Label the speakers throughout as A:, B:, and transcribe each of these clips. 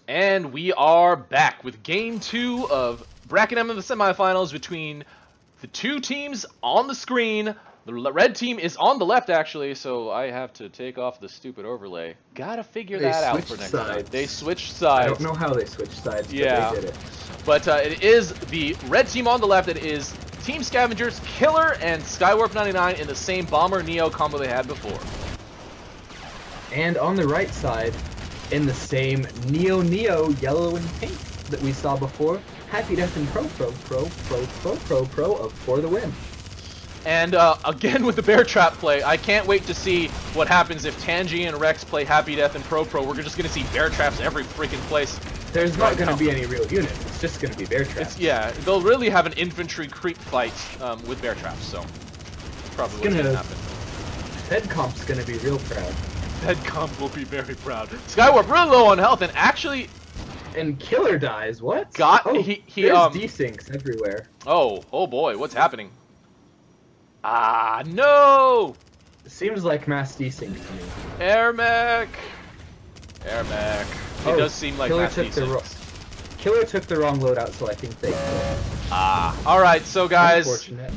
A: And we are back with Game 2 of Bracket M in the semifinals between the two teams on the screen. The red team is on the left, actually, so I have to take off the stupid overlay. Gotta figure that out for next time. They switched sides.
B: I don't know how they switched sides, but
A: yeah.
B: they did it.
A: But it is the red team on the left. It is Team Scavengers, Killer, and Skywarp 99 in the same Bomber Neo combo they had before.
B: And on the right side, in the same Neo yellow and pink that we saw before, happydeath and ProProProPro of For the Win.
A: And again with the bear trap play, I can't wait to see what happens if Tangy and Rex play happydeath and ProPro. We're just going to see bear traps every freaking place.
B: There's not going to be any real units, it's just going to be bear traps.
A: Yeah, they'll really have an infantry creep fight with bear traps, so probably what's going to happen.
B: Headcomp's going to be real proud.
A: Headcomp will be very proud. Skywarp really low on health and actually...
B: And Killer dies, what?
A: There's
B: desyncs everywhere.
A: Oh boy, what's happening? Ah, no!
B: It seems like mass desync to me.
A: AirMech! AirMech. It does seem like mass desync.
B: Killer took the wrong loadout, so I think they killed.
A: Ah, alright, so guys...
B: Unfortunate.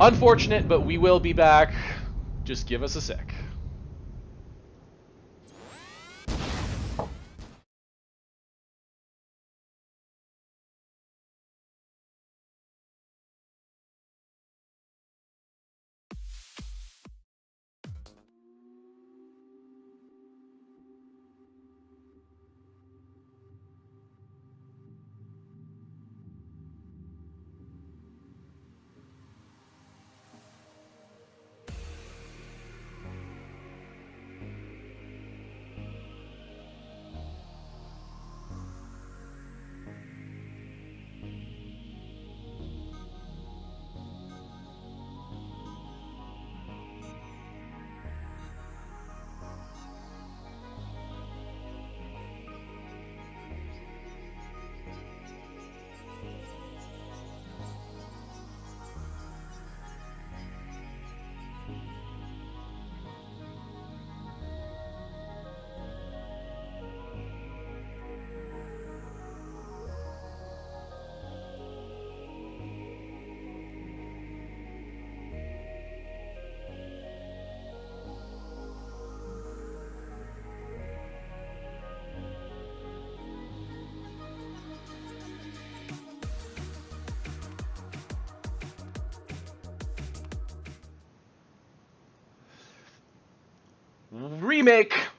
A: Unfortunate, but we will be back. Just give us a sec.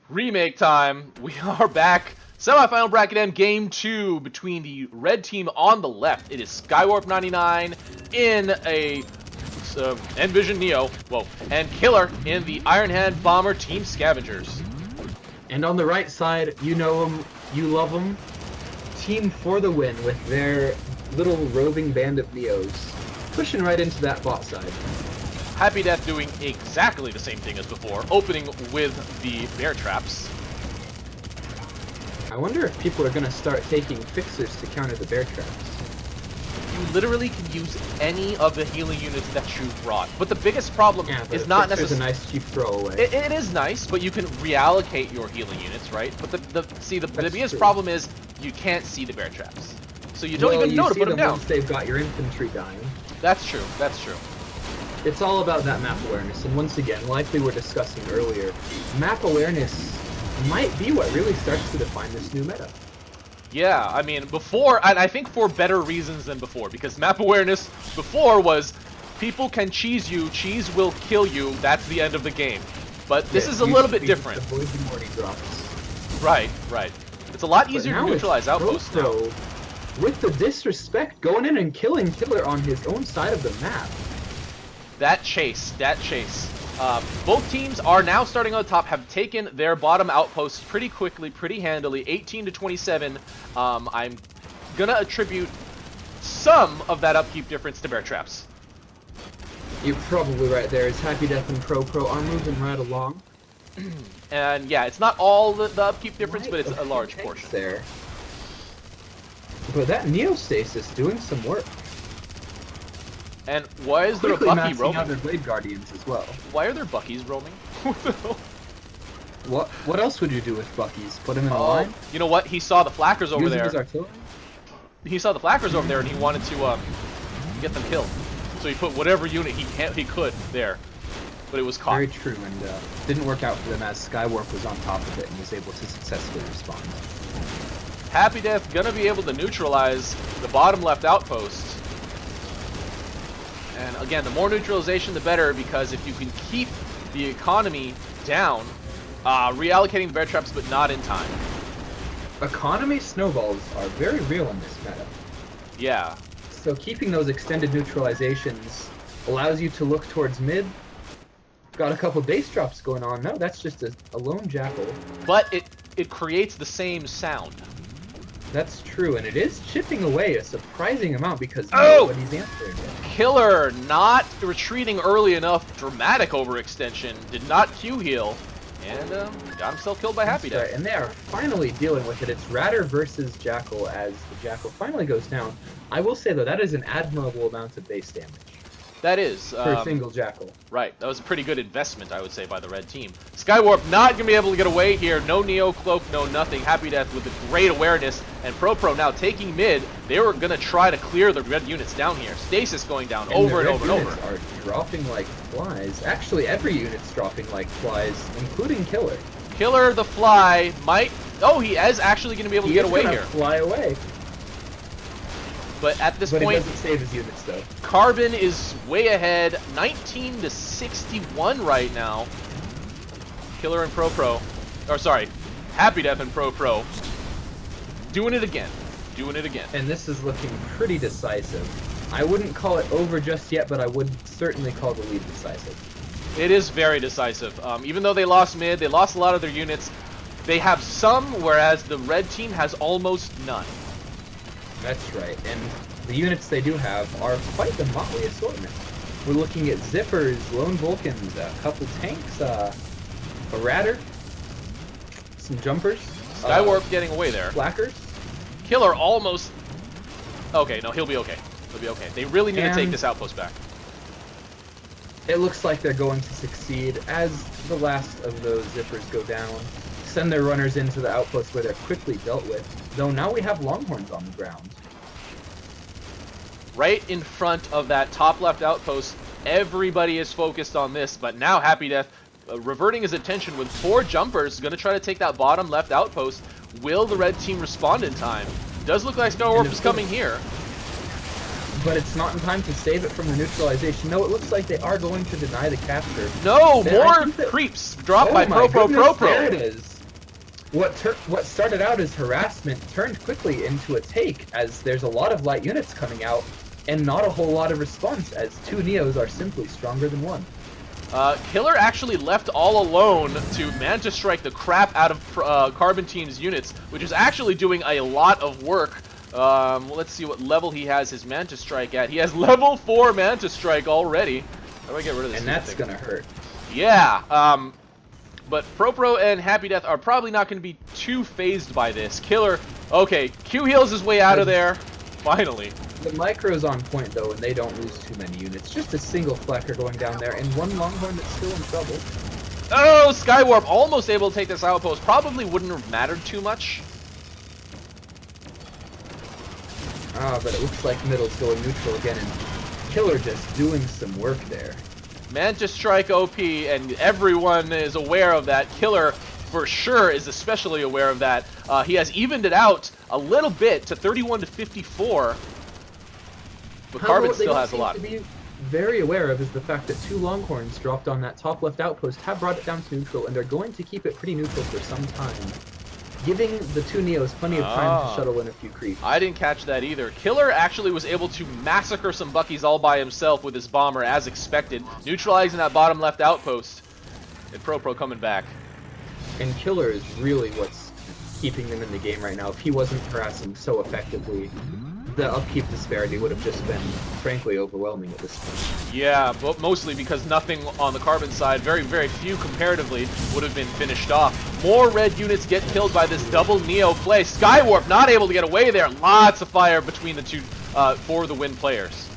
A: Remake time. We are back. Semi-final bracket M, game 2 between the red team on the left. It is Skywarp 99 in a Envision Neo, and Killer in the Iron Hand Bomber Team Scavengers.
B: And on the right side, you know them, you love them. Team For the Win with their little roving band of Neos, pushing right into that bot side.
A: happydeath doing exactly the same thing as before, opening with the bear traps.
B: I wonder if people are going to start taking fixers to counter the bear traps.
A: You literally can use any of the healing units that you brought, but the biggest problem is not necessarily...
B: It's a nice cheap throwaway.
A: It is nice, but you can reallocate your healing units, right? But the biggest problem is you can't see the bear traps, so you don't even know to put them down.
B: Once they've got your infantry dying.
A: That's true. That's true.
B: It's all about that map awareness, and once again, like we were discussing earlier, map awareness might be what really starts to define this new meta.
A: Yeah, I mean, before, and I think for better reasons than before, because map awareness before was people can cheese you, cheese will kill you, that's the end of the game. But this is a little bit different.
B: Avoid the Morty drops.
A: Right. It's a lot easier to neutralize outposts now.
B: With the disrespect, going in and killing Killer on his own side of the map.
A: That chase. Both teams are now starting on the top, have taken their bottom outposts pretty quickly, pretty handily, 18 to 27. I'm gonna attribute some of that upkeep difference to bear traps.
B: You're probably right there. It's happydeath and ProPro are moving right along.
A: And yeah, it's not all the upkeep difference, but it's a large portion.
B: There. But that Neostasis doing some work.
A: And why is there a Bucky roaming?
B: Out their Blade Guardians as well.
A: Why are there Buckies roaming? What the hell?
B: What else would you do with Bucky's? Put him in a line?
A: You know what? He saw the flackers over
B: Use him
A: there.
B: as artillery?
A: He saw the flackers over there, and he wanted to get them killed. So he put whatever unit he could there, but it was caught.
B: Very true, and didn't work out for them as Skywarp was on top of it and was able to successfully respond.
A: happydeath gonna be able to neutralize the bottom left outpost. And again, the more neutralization, the better, because if you can keep the economy down, reallocating the bear traps, but not in time.
B: Economy snowballs are very real in this meta.
A: Yeah.
B: So keeping those extended neutralizations allows you to look towards mid. Got a couple base drops going on. No, that's just a lone jackal.
A: But it creates the same sound.
B: That's true, and it is chipping away a surprising amount because
A: Oh!
B: nobody's answering it.
A: Killer not retreating early enough. Dramatic overextension. Did not Q heal. And got himself killed by happydeath.
B: Right, and they are finally dealing with it. It's Radder versus Jackal as the Jackal finally goes down. I will say, though, that is an admirable amount of base damage
A: That is.
B: for a single Jackal.
A: Right. That was a pretty good investment, I would say, by the red team. Skywarp not going to be able to get away here. No Neo Cloak, no nothing. happydeath with a great awareness. And ProPro now taking mid. They were going to try to clear the red units down here. Stasis going down over and over and over.
B: Are dropping like flies. Actually, every unit's dropping like flies, including Killer.
A: Killer the Fly might... Oh, he is actually going to be able to get away here.
B: Fly away.
A: But at this
B: But
A: point,
B: it doesn't save his units, though.
A: Carbon is way ahead, 19 to 61 right now. Killer and ProPro, or sorry, happydeath and ProPro, doing it again,
B: And this is looking pretty decisive. I wouldn't call it over just yet, but I would certainly call the lead decisive.
A: It is very decisive. Even though they lost mid, they lost a lot of their units. They have some, whereas the red team has almost none.
B: That's right, and the units they do have are quite the motley assortment. We're looking at Zippers, Lone Vulcans, a couple tanks, a Radder, some Jumpers.
A: Skywarp getting away there.
B: Flackers.
A: Killer almost... Okay, no, he'll be okay. He'll be okay. They really need to take this outpost back.
B: It looks like they're going to succeed as the last of those Zippers go down. Send their runners into the outpost where they're quickly dealt with. Though now we have Longhorns on the ground.
A: Right in front of that top left outpost, everybody is focused on this, but now happydeath reverting his attention with 4 jumpers, going to try to take that bottom left outpost. Will the red team respond in time? Does look like Skywarp is coming here.
B: But it's not in time to save it from the neutralization. No, it looks like they are going to deny the capture.
A: No, more creeps dropped by ProProProPro.
B: There it is. What started out as harassment turned quickly into a take, as there's a lot of light units coming out, and not a whole lot of response, as 2 Neos are simply stronger than 1.
A: Killer actually left all alone to Manta Strike the crap out of Carbon Team's units, which is actually doing a lot of work. Let's see what level he has his Manta Strike at. He has level 4 Manta Strike already. How do I get rid of this?
B: And that's gonna hurt.
A: Yeah, but ProPro and happydeath are probably not going to be too phased by this. Killer, okay, Q heals his way out of there. Finally.
B: The micro's on point, though, and they don't lose too many units. Just a single Flecker going down there, and 1 Longhorn that's still in trouble.
A: Oh, Skywarp almost able to take this outpost. Probably wouldn't have mattered too much.
B: But it looks like middle's going neutral again, and Killer just doing some work there.
A: Manta Strike OP, and everyone is aware of that. Killer, for sure, is especially aware of that. He has evened it out a little bit to 31 to 54. But Carbon still has a lot.
B: What they seem to be very aware of is the fact that 2 Longhorns dropped on that top left outpost have brought it down to neutral, and they're going to keep it pretty neutral for some time, giving the 2 Neos plenty of time to shuttle in a few creeps.
A: I didn't catch that either. Killer actually was able to massacre some Buckies all by himself with his bomber, as expected, neutralizing that bottom left outpost. And ProPro coming back.
B: And Killer is really what's keeping them in the game right now. If he wasn't harassing so effectively, the upkeep disparity would have just been, frankly, overwhelming at this point.
A: Yeah, but mostly because nothing on the Carbon side, very, very few comparatively, would have been finished off. More red units get killed by this double Neo play. Skywarp not able to get away there. Lots of fire between the two for the win players.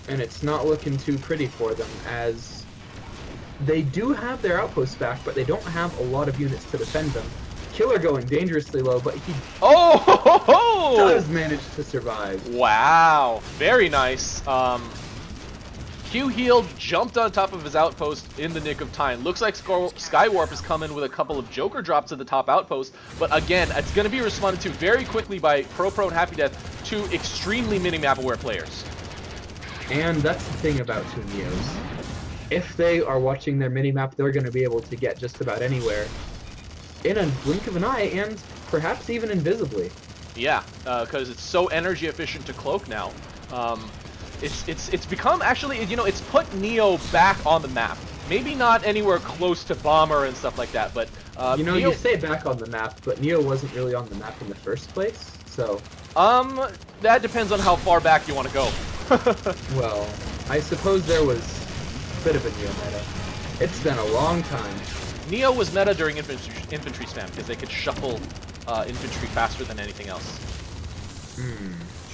B: And it's not looking too pretty for them, as They do have their outposts back, but they don't have a lot of units to defend them. Killer going dangerously low, but he does manage to survive.
A: Wow, very nice. Q healed, jumped on top of his outpost in the nick of time. Looks like Skywarp is coming with a couple of Joker drops at the top outpost, but again, it's going to be responded to very quickly by ProPro and happydeath, two extremely minimap aware players.
B: And that's the thing about two Neos. If they are watching their minimap, they're going to be able to get just about anywhere in a blink of an eye, and perhaps even invisibly.
A: Yeah, because it's so energy efficient to cloak now. It's become, actually, you know, it's put Neo back on the map. Maybe not anywhere close to Bomber and stuff like that, but
B: you know,
A: Neo...
B: you say back on the map, but Neo wasn't really on the map in the first place, so...
A: that depends on how far back you want to go.
B: Well, I suppose there was a bit of a Neo meta. It's been a long time.
A: Neo was meta during infantry spam, because they could shuffle infantry faster than anything else.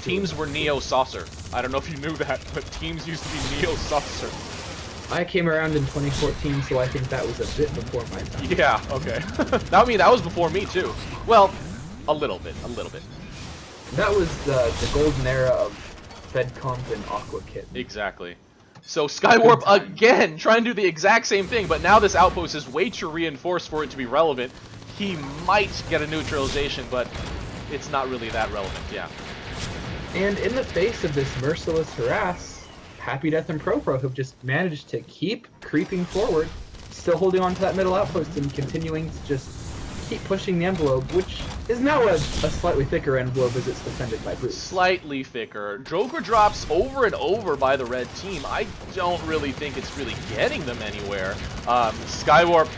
A: Teams were Neo Saucer. I don't know if you knew that, but teams used to be Neo Saucer.
B: I came around in 2014, so I think that was a bit before my time.
A: Yeah, okay. I mean, that was before me, too. Well, a little bit.
B: That was the golden era of FedComp and Aqua Kit.
A: Exactly. So Skywarp again trying to do the exact same thing, but now this outpost is way too reinforced for it to be relevant. He might get a neutralization, but it's not really that relevant, yeah.
B: And in the face of this merciless harass, happydeath and ProPro have just managed to keep creeping forward, still holding on to that middle outpost and continuing to just keep pushing the envelope, which is now a slightly thicker envelope as it's defended by brutes.
A: Slightly thicker. Joker drops over and over by the red team. I don't really think it's really getting them anywhere. Skywarp,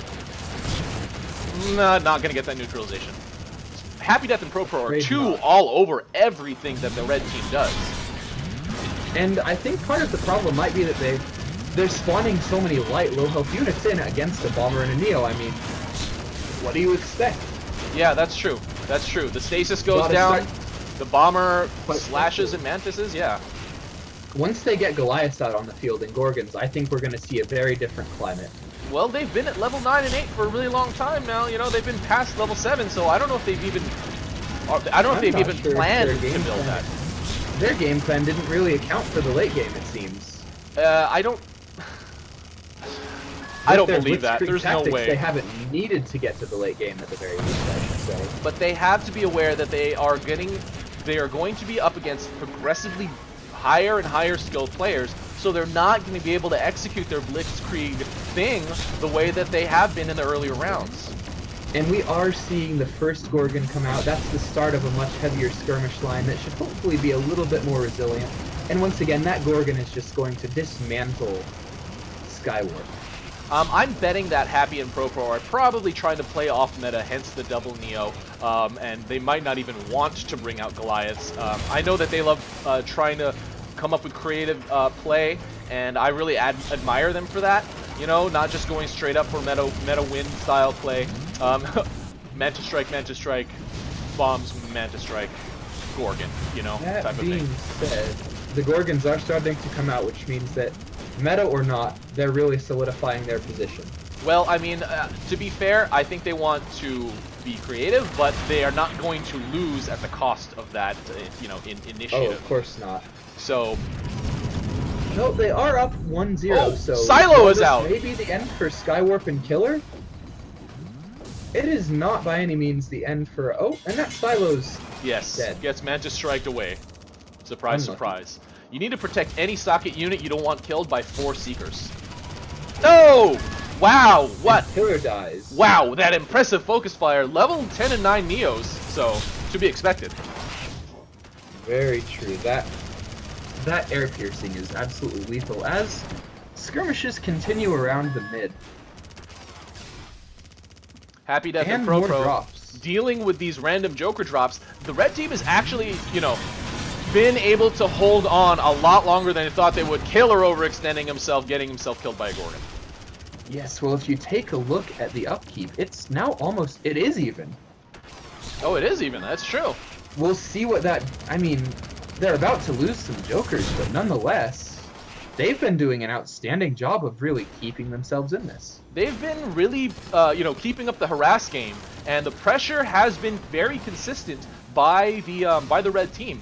A: not going to get that neutralization. happydeath and ProPro are two all over everything that the red team does.
B: And I think part of the problem might be that they're spawning so many light, low health units in against a Bomber and a Neo. I mean, what do you expect?
A: Yeah, that's true. That's true. The stasis goes down, the Bomber slashes and mantises, yeah.
B: Once they get Goliaths out on the field and Gorgons, I think we're going to see a very different climate.
A: Well, they've been at level 9 and 8 for a really long time now. You know, they've been past level 7, so I don't know if they've even... planned to build that.
B: Their game plan didn't really account for the late game, it seems.
A: I don't believe that. There's no way.
B: They haven't needed to get to the late game at the very least, I should say.
A: But they have to be aware that they are going to be up against progressively higher and higher skilled players, so they're not going to be able to execute their blitzkrieg thing the way that they have been in the earlier rounds.
B: And we are seeing the first Gorgon come out. That's the start of a much heavier skirmish line that should hopefully be a little bit more resilient. And once again, that Gorgon is just going to dismantle Skywarp.
A: I'm betting that Happy and ProPro are probably trying to play off meta, hence the double Neo, and they might not even want to bring out Goliaths. I know that they love trying to come up with creative play, and I really admire them for that. You know, not just going straight up for meta win style play. Manta strike, bombs, Manta strike, Gorgon, you know,
B: that
A: type of thing.
B: Being said, the Gorgons are starting to come out, which means that meta or not, they're really solidifying their position.
A: Well, I mean, to be fair, I think they want to be creative, but they are not going to lose at the cost of that, you know, initiative.
B: Oh, of course not.
A: So...
B: No, they are up 1-0, so...
A: Silo is out!
B: Maybe the end for Skywarp and Killer? It is not by any means the end for... Oh, and that Silo's dead.
A: Gets Manta striked away. Surprise, surprise. You need to protect any socket unit you don't want killed by 4 Seekers. No! Wow, what?
B: And Killer dies.
A: Wow, that impressive focus fire. Level 10 and 9 Neos, so to be expected.
B: Very true. That air piercing is absolutely lethal as skirmishes continue around the mid.
A: happydeath and ProPro dealing with these random Joker drops. The red team has actually, you know, been able to hold on a lot longer than they thought they would. Killer overextending himself, getting himself killed by a Gorgon.
B: Yes, well, if you take a look at the upkeep, it's now almost, it is even.
A: Oh, it is even, that's true.
B: We'll see what that, I mean, they're about to lose some Jokers, but nonetheless, they've been doing an outstanding job of really keeping themselves in this.
A: They've been really, keeping up the harass game, and the pressure has been very consistent by the red team.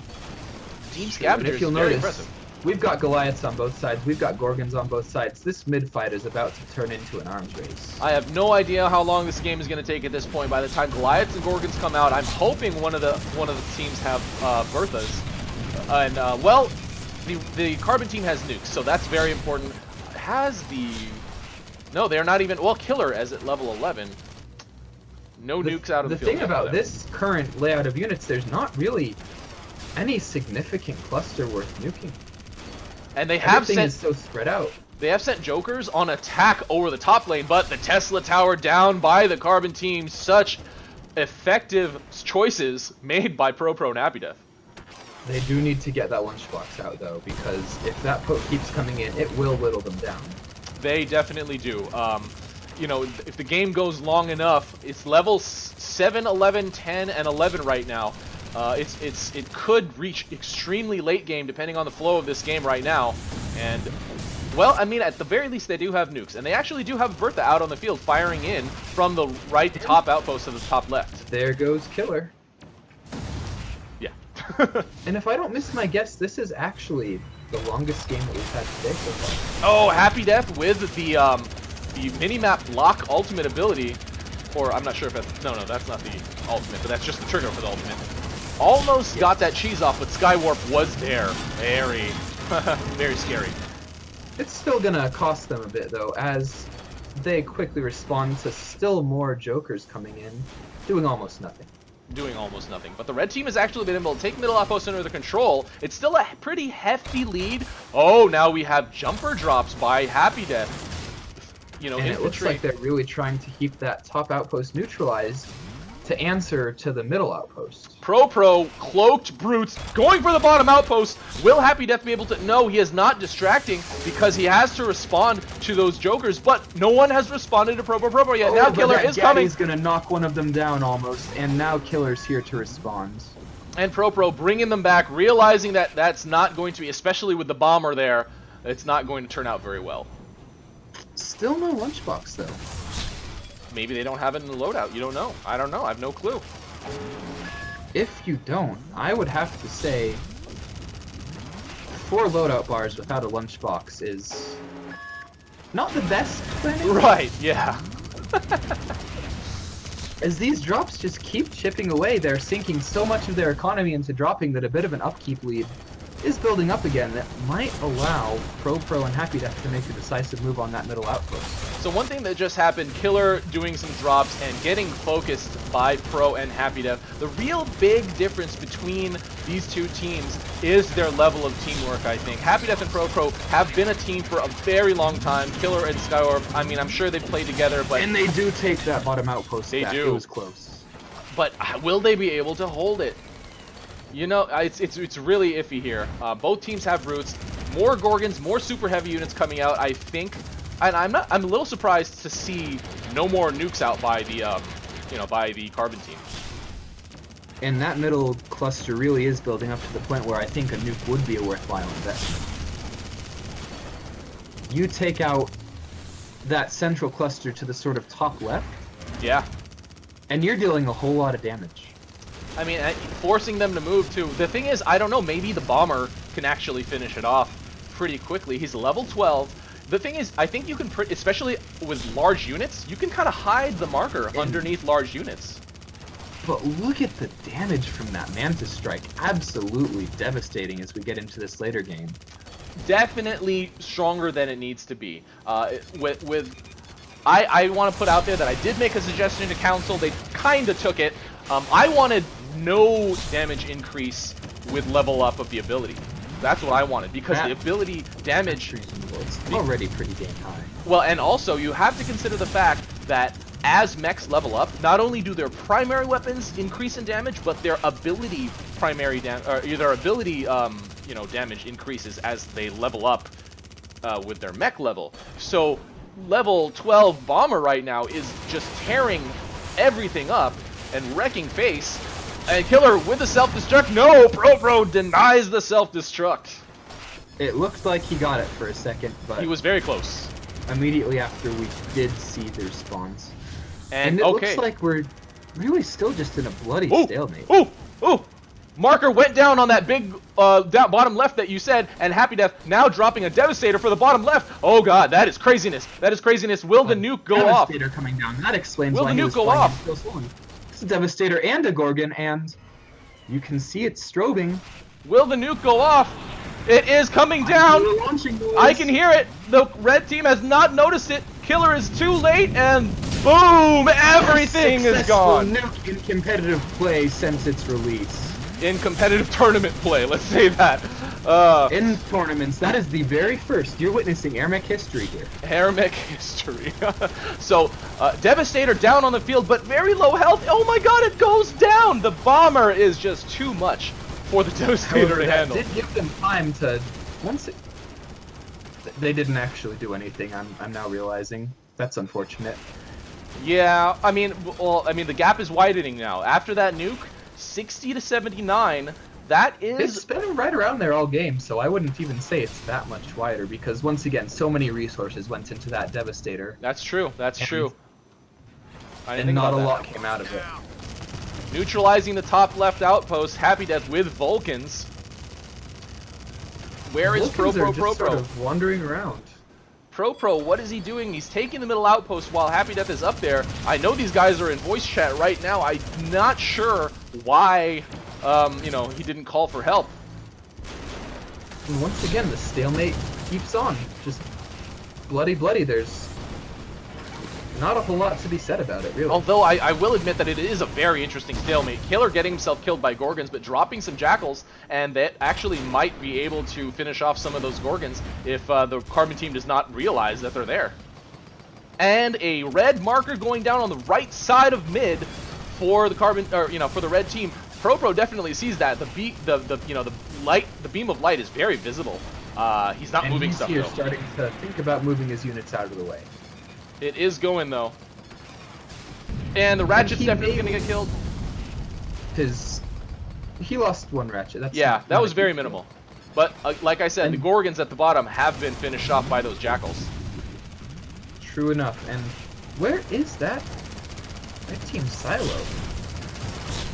A: Team Scavengers
B: If you'll
A: is very
B: notice,
A: impressive.
B: we've got Goliaths on both sides. We've got Gorgons on both sides. This mid fight is about to turn into an arms race.
A: I have no idea how long this game is going to take at this point. By the time Goliaths and Gorgons come out, I'm hoping one of the teams have Berthas, and well, the Carbon team has nukes, so that's very important. No, they're not even, well, Killer as at level 11. No nukes out of the field.
B: The thing about this current layout of units, there's not really any significant cluster worth nuking.
A: And they have
B: Everything is so spread out.
A: They have sent Jokers on attack over the top lane, but the Tesla Tower down by the Carbon team. Such effective choices made by ProPro and happydeath.
B: They do need to get that lunchbox out, though, because if that poke keeps coming in, it will whittle them down. They
A: definitely do. You know, if the game goes long enough, it's levels 7, 11, 10, and 11 right now. It could reach extremely late game depending on the flow of this game right now. And, well, I mean, at the very least, they do have nukes. And they actually do have Bertha out on the field firing in from the right top outpost to the top left.
B: There goes Killer.
A: Yeah.
B: And if I don't miss my guess, this is actually the longest game that we've had today so far.
A: Oh, happydeath with the minimap block ultimate ability. Or, I'm not sure if that's... No, that's not the ultimate, but that's just the trigger for the ultimate. Almost got that cheese off, but Skywarp was there. Very, very scary.
B: It's still gonna cost them a bit, though, as they quickly respond to still more Jokers coming in, doing almost nothing.
A: But the red team has actually been able to take middle outpost under their control. It's still a pretty hefty lead. Oh, now we have jumper drops by happydeath. You know,
B: and it looks like they're really trying to keep that top outpost neutralized to answer to the middle outpost.
A: ProPro, cloaked brutes, going for the bottom outpost. Will happydeath be able to? No, he is not distracting because he has to respond to those Jokers, but no one has responded to ProProProPro yet. Now Killer is coming.
B: He's gonna knock one of them down almost, and now Killer's here to respond.
A: And ProPro bringing them back, realizing that that's not going to be, especially with the bomber there, it's not going to turn out very well.
B: Still no lunchbox though.
A: Maybe they don't have it in the loadout. You don't know. I don't know. I have no clue.
B: If you don't, I would have to say 4 loadout bars without a lunchbox is not the best planning.
A: Right, yeah.
B: As these drops just keep chipping away, they're sinking so much of their economy into dropping that a bit of an upkeep lead is building up again that might allow ProPro and happydeath to make a decisive move on that middle outpost.
A: So one thing that just happened, Killer doing some drops and getting focused by Pro and happydeath. The real big difference between these two teams is their level of teamwork, I think. happydeath and ProPro have been a team for a very long time. Killer and Skywarp, I mean, I'm sure they've played together, but...
B: And they do take that bottom outpost
A: They
B: back.
A: do.
B: It was close.
A: But will they be able to hold it? You know, it's really iffy here. Both teams have roots. More Gorgons, more super heavy units coming out, I think. And I'm a little surprised to see no more nukes out by the by the Carbon team.
B: And that middle cluster really is building up to the point where I think a nuke would be a worthwhile investment. You take out that central cluster to the sort of top left.
A: Yeah.
B: And you're dealing a whole lot of damage.
A: I mean, forcing them to move too. The thing is, I don't know, maybe the bomber can actually finish it off pretty quickly. He's level 12. The thing is, I think you can, especially with large units, you can kind of hide the marker underneath large units.
B: But look at the damage from that Mantis Strike. Absolutely devastating as we get into this later game.
A: Definitely stronger than it needs to be. I want to put out there that I did make a suggestion to Council. They kind of took it. I wanted no damage increase with level up of the ability. That's what I wanted, because the ability damage...
B: It's already pretty dang high.
A: Well, and also, you have to consider the fact that as mechs level up, not only do their primary weapons increase in damage, but their ability damage increases as they level up with their mech level. So, level 12 Bomber right now is just tearing everything up and wrecking face. And Killer with the self-destruct. No, ProPro denies the self-destruct.
B: It looked like he got it for a second, but
A: He was very close.
B: immediately after we did see their spawns.
A: And
B: it
A: okay.
B: looks like we're really still just in a bloody
A: Ooh,
B: stalemate.
A: ooh, ooh. Marker went down on that big bottom left that you said, and Happy Death now dropping a Devastator for the bottom left. Oh god, that is craziness. That is craziness. Will the nuke go off?
B: Devastator coming down. That explains
A: Will
B: why
A: the
B: he
A: nuke
B: was
A: go
B: flying
A: off?
B: so slowly. It's a Devastator and a Gorgon, and you can see it strobing.
A: Will the nuke go off? It is coming down. I can hear it. The red team has not noticed it. Killer is too late, and boom! Everything is gone.
B: Nuke in competitive play since its release.
A: In competitive tournament play, let's say that.
B: In tournaments, that is the very first. You're witnessing AirMech history here.
A: AirMech history. So, Devastator down on the field, but very low health. Oh my god, it goes down! The bomber is just too much for the Devastator
B: However,
A: to
B: that
A: handle.
B: did give them time to... They didn't actually do anything, I'm now realizing. That's unfortunate.
A: Yeah, I mean, the gap is widening now. After that nuke, 60 to 79, that is...
B: It's been right around there all game, so I wouldn't even say it's that much wider, because once again, so many resources went into that Devastator.
A: That's true, that's true. I didn't
B: And
A: think
B: not a
A: about that.
B: lot came out of it.
A: Neutralizing the top left outpost, Happy Death with Vulcans. Where is
B: Vulcans are just
A: ProProProPro?
B: sort of wandering around.
A: ProPro, what is he doing? He's taking the middle outpost while Happy Death is up there. I know these guys are in voice chat right now. I'm not sure why, you know, he didn't call for help.
B: And once again, the stalemate keeps on. Just bloody. There's not a whole lot to be said about it, really.
A: Although I will admit that it is a very interesting stalemate. Killer getting himself killed by Gorgons, but dropping some Jackals, and that actually might be able to finish off some of those Gorgons if the Carbon team does not realize that they're there. And a red marker going down on the right side of mid for the Carbon, or for the red team. ProPro definitely sees that. The beam of light is very visible. He's not moving stuff
B: here
A: though.
B: starting to think about moving his units out of the way.
A: It is going though. And the Ratchet's definitely gonna get killed.
B: He lost one Ratchet. That's
A: Yeah,
B: not
A: that was
B: a
A: very
B: huge deal.
A: minimal. But like I said, the Gorgons at the bottom have been finished off by those Jackals.
B: True enough. And where is that red team silo?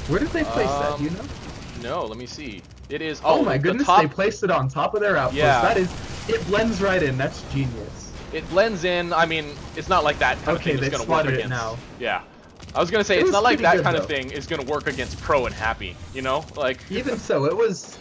B: Where did they place that? Do you know?
A: No, let me see. It is.
B: Oh my
A: the
B: goodness!
A: top,
B: They placed it on top of their outpost.
A: Yeah.
B: It blends right in. That's genius.
A: It blends in. I mean, it's not like that kind of
B: Okay,
A: thing is
B: they
A: going to work
B: spotted it
A: against.
B: now.
A: Yeah, I was gonna say
B: It
A: it's
B: was
A: not like
B: pretty
A: that
B: good,
A: kind of
B: though.
A: thing is going to work against Pro and Happy. You know, like
B: Even so, it was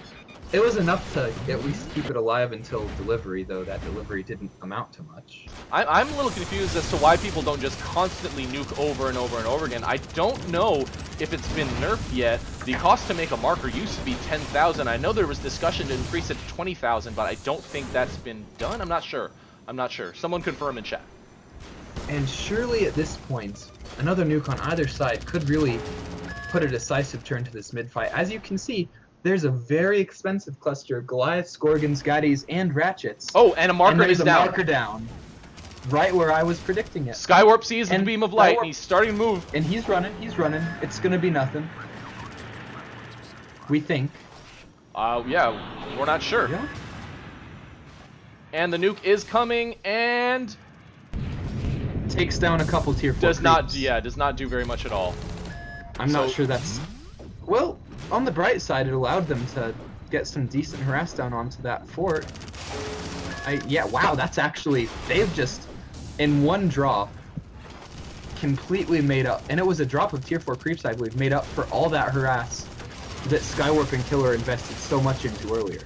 B: enough to at least keep it alive until delivery, though that delivery didn't amount to much.
A: I'm a little confused as to why people don't just constantly nuke over and over and over again. I don't know if it's been nerfed yet. The cost to make a marker used to be 10,000. I know there was discussion to increase it to 20,000, but I don't think that's been done. I'm not sure. Someone confirm in chat.
B: And surely at this point, another nuke on either side could really put a decisive turn to this mid-fight. As you can see, there's a very expensive cluster of Goliaths, Gorgons, Gaddies, and Ratchets.
A: Oh, and a marker is down.
B: Marker down. Right where I was predicting it.
A: Skywarp sees the beam of light,
B: Skywarp-
A: and he's starting to move.
B: And he's running. It's gonna be nothing. We think.
A: Yeah, we're not sure.
B: Yeah.
A: And the nuke is coming, and
B: Takes down a couple tier 4
A: does not
B: creeps.
A: do very much at all.
B: I'm not
A: So-
B: sure that's... Well, on the bright side, it allowed them to get some decent harass down onto that fort. Yeah, wow, that's actually... They've just, in one drop, completely made up. And it was a drop of tier 4 creeps, I believe, made up for all that harass that Skywarp and Killer invested so much into earlier.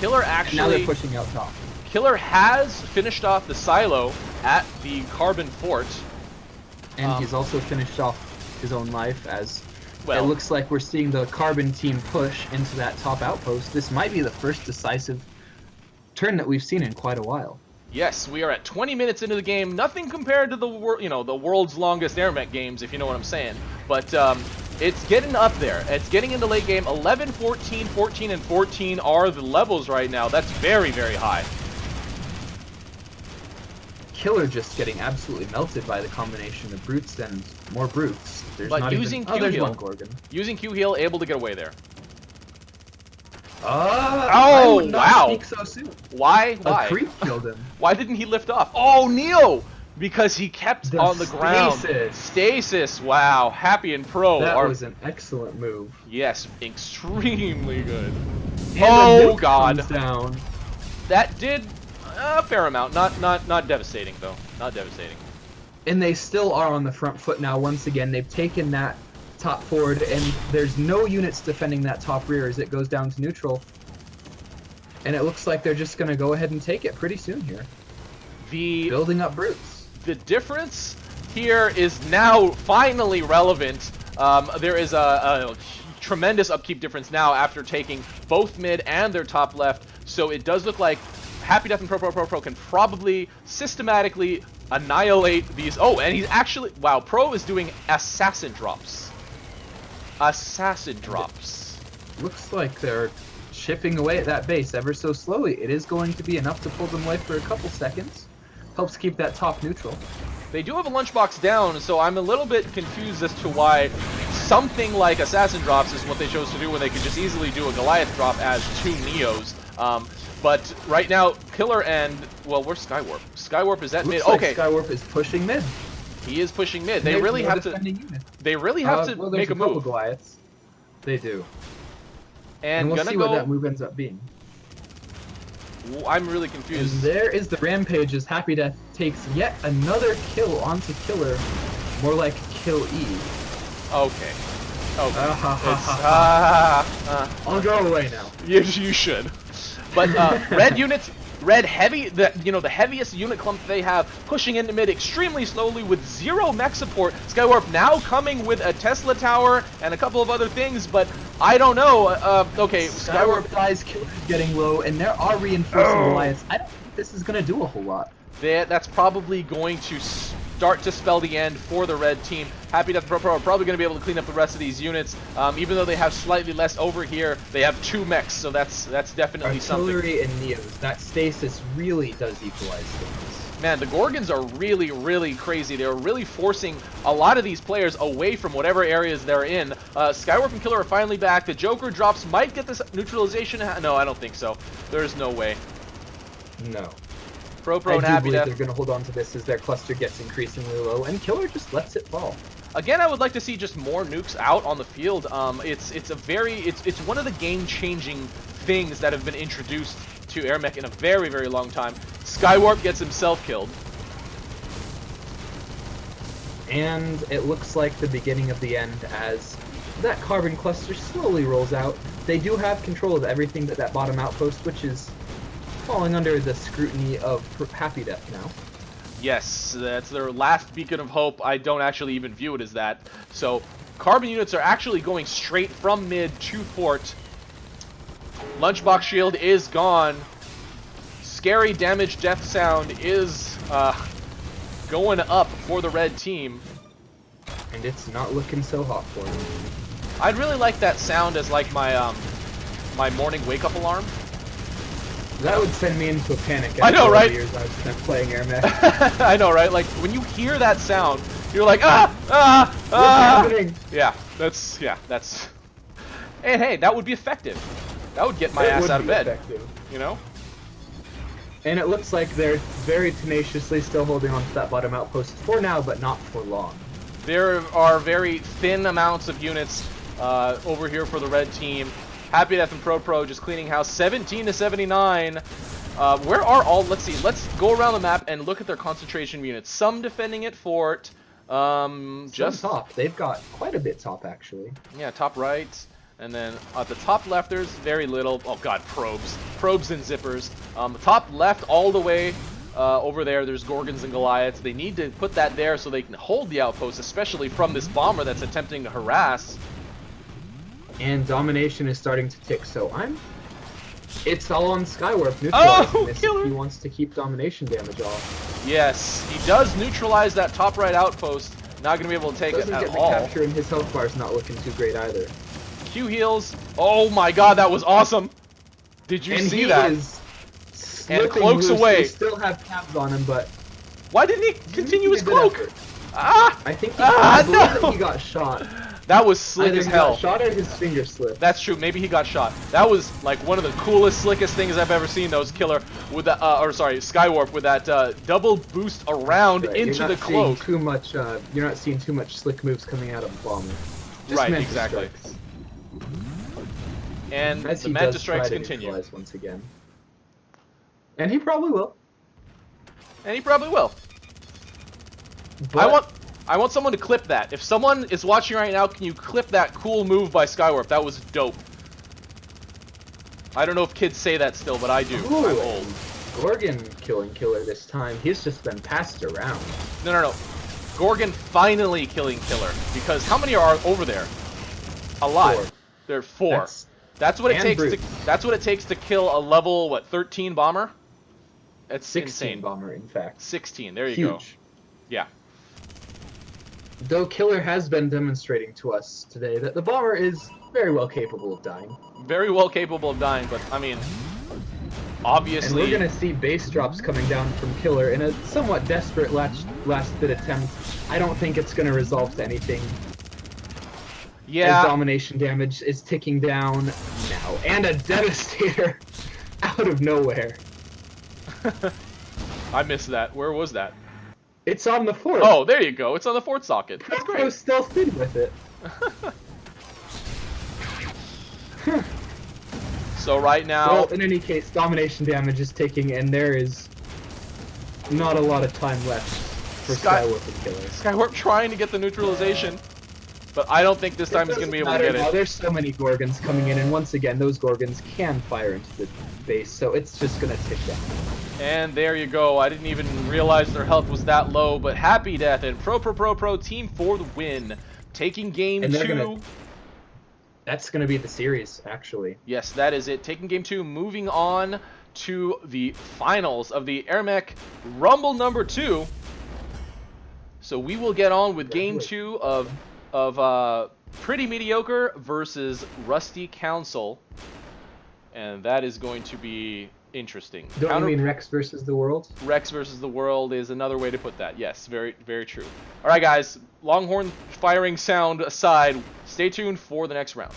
A: Killer
B: And now they're
A: actually...
B: pushing out top.
A: Killer has finished off the silo at the Carbon Fort.
B: And he's also finished off his own life as...
A: Well,
B: it looks like we're seeing the Carbon team push into that top outpost. This might be the first decisive turn that we've seen in quite a while.
A: yes, we are at 20 minutes into the game. Nothing compared to the the world's longest AirMech games, if you know what I'm saying. But it's getting up there. It's getting into late game. 11, 14, 14, and 14 are the levels right now. That's very, very high.
B: Killer just getting absolutely melted by the combination of brutes and more brutes. There's
A: But
B: not
A: using
B: even... Oh, there's
A: Q-heal.
B: one Gorgon.
A: Using Q-heal, able to get away there.
B: I would not
A: wow.
B: speak so soon.
A: Why?
B: A creep killed him.
A: Why didn't he lift off? Oh, Neo! Because he kept
B: The
A: on the ground.
B: stasis.
A: Stasis. Wow. Happy and Pro
B: That
A: are...
B: was an excellent move.
A: Yes, extremely good.
B: And
A: Oh,
B: the nuke
A: God.
B: comes down.
A: That did a fair amount. Not devastating, though. Not devastating.
B: And they still are on the front foot now. Once again, they've taken that top forward, and there's no units defending that top rear as it goes down to neutral. And it looks like they're just going to go ahead and take it pretty soon here. Building up brutes.
A: The difference here is now finally relevant. There is a tremendous upkeep difference now after taking both mid and their top left. So it does look like happydeath and ProProProPro can probably systematically annihilate these. Oh, and he's actually... Wow, Pro is doing assassin drops. Assassin drops.
B: Looks like they're chipping away at that base ever so slowly. It is going to be enough to pull them away for a couple seconds. Helps keep that top neutral.
A: They do have a lunchbox down, so I'm a little bit confused as to why something like assassin drops is what they chose to do when they could just easily do a Goliath drop as two Neos. But right now, Killer and... Well, where's Skywarp? Skywarp is at mid.
B: Like
A: okay.
B: Skywarp is pushing mid.
A: He is pushing mid. They really have to... They really have to
B: well,
A: make a move.
B: Goliaths. They do.
A: And
B: we'll
A: gonna
B: see
A: go...
B: what that move ends up being.
A: I'm really confused.
B: And there is the rampage as happydeath takes yet another kill onto Killer. More like Kill E.
A: Okay. Okay.
B: I'll go away now.
A: You should. But red units, red heavy, the heaviest unit clump they have, pushing into mid extremely slowly with 0 mech support. Skywarp now coming with a Tesla tower and a couple of other things, but I don't know. Okay,
B: Skywarp dies, Killer's getting low, and there are reinforcing Goliaths. I don't think this is gonna do a whole lot.
A: That's probably going to start to spell the end for the red team. happydeath and ProPro are probably going to be able to clean up the rest of these units. Even though they have slightly less over here, they have 2 mechs, so that's definitely something.
B: Artillery and Neos. That stasis really does equalize things.
A: Man, the Gorgons are really, really crazy. They're really forcing a lot of these players away from whatever areas they're in. Skywarp and Killer are finally back. The Joker drops might get this neutralization. No, I don't think so. There's no way.
B: No.
A: ProPro and
B: I do believe
A: happydeath.
B: they're going to hold on to this as their cluster gets increasingly low, and Killer just lets it fall.
A: Again, I would like to see just more nukes out on the field. It's one of the game-changing things that have been introduced to AirMech in a very, very long time. Skywarp gets himself killed.
B: And it looks like the beginning of the end as that carbon cluster slowly rolls out. They do have control of everything but that bottom outpost, which is falling under the scrutiny of happydeath now.
A: Yes, that's their last beacon of hope. I don't actually even view it as that. So, carbon units are actually going straight from mid to fort. Lunchbox shield is gone. Scary damage death sound is going up for the red team.
B: And it's not looking so hot for them.
A: I'd really like that sound as like my my morning wake-up alarm.
B: That would send me into a panic.
A: I know, right?
B: Years I've spent playing AirMech.
A: I know, right? Like when you hear that sound, you're like, What's
B: happening?
A: Yeah, that's. And hey, that would be effective. That would get my ass out of bed.
B: Effective.
A: You know?
B: And it looks like they're very tenaciously still holding on to that bottom outpost for now, but not for long.
A: There are very thin amounts of units over here for the red team. happydeath and ProPro just cleaning house. 17 to 79. Where are all? Let's see. Let's go around the map and look at their concentration units. Some defending at fort. Just
B: some top. They've got quite a bit top actually.
A: Yeah, top right. And then at the top left, there's very little. Oh god, probes and zippers. The top left, all the way over there, there's Gorgons and Goliaths. They need to put that there so they can hold the outpost, especially from this bomber that's attempting to harass.
B: And domination is starting to tick, so it's all on Skywarp neutralizing this
A: Killer!
B: if he wants to keep domination damage off.
A: Yes, he does neutralize that top right outpost. Not going to be able to take it at all.
B: Capture, and his health bar is not looking too great either.
A: Q heals. Oh my god, that was awesome. Did you see that? And cloaks
B: loose.
A: away.
B: They still have tabs on him, but
A: why didn't he continue his cloak?
B: I think he, I believe that he got shot.
A: That was slick
B: Either
A: as
B: he
A: hell.
B: got shot or his finger slipped.
A: That's true. Maybe he got shot. That was like one of the coolest, slickest things I've ever seen. Those Killer with that, Skywarp with that double boost around
B: Right,
A: into
B: you're
A: the
B: not seeing
A: cloak.
B: too much. You're not seeing too much slick moves coming out of the bomber. Just
A: Right,
B: Manta
A: exactly.
B: Strikes.
A: And
B: As
A: the
B: he
A: Manta
B: does
A: Strikes
B: try to
A: continue.
B: neutralize once again. And he probably will.
A: And he probably will.
B: But
A: I want someone to clip that. If someone is watching right now, can you clip that cool move by Skywarp? That was dope. I don't know if kids say that still, but I do.
B: Ooh,
A: I'm old.
B: Gorgon killing Killer this time. He's just been passed around.
A: No. Gorgon finally killing Killer. Because how many are over there? A lot.
B: 4.
A: There are 4. That's what it
B: and
A: takes
B: Brute.
A: that's what it takes to kill a level, what, 13 bomber? That's
B: 16
A: insane.
B: bomber, in fact.
A: 16. There you
B: Huge.
A: go. Yeah.
B: Though Killer has been demonstrating to us today that the bomber is very well capable of dying.
A: Very well capable of dying, but I mean,
B: And
A: obviously.
B: we're going to see base drops coming down from Killer in a somewhat desperate last bit attempt. I don't think it's going to resolve to anything.
A: Yeah.
B: As domination damage is ticking down now. And a Devastator out of nowhere.
A: I missed that. Where was that?
B: It's on the fort.
A: Oh, there you go. It's on the fort socket. That's
B: ProPro's
A: great.
B: still sitting with it.
A: So right now,
B: Well, in any case, domination damage is ticking, and there is not a lot of time left for Skywarp and Killer.
A: Skywarp trying to get the neutralization, but I don't think this time he's going to be able to get it.
B: There's so many Gorgons coming in, and once again, those Gorgons can fire into the base, so it's just going to tick down.
A: And there you go. I didn't even realize their health was that low, but Happy Death and ProProProPro team for the win. Taking game
B: And they're
A: 2.
B: That's going to be the series, actually.
A: Yes, that is it. Taking game 2, moving on to the finals of the AirMech Rumble number 2. So we will get on with game 2 of Pretty Mediocre versus Rusty Council. And that is going to be interesting.
B: Don't you mean Rex versus the world?
A: Rex versus the world is another way to put that. Yes, very, very true. All right, guys. Longhorn firing sound aside, stay tuned for the next round.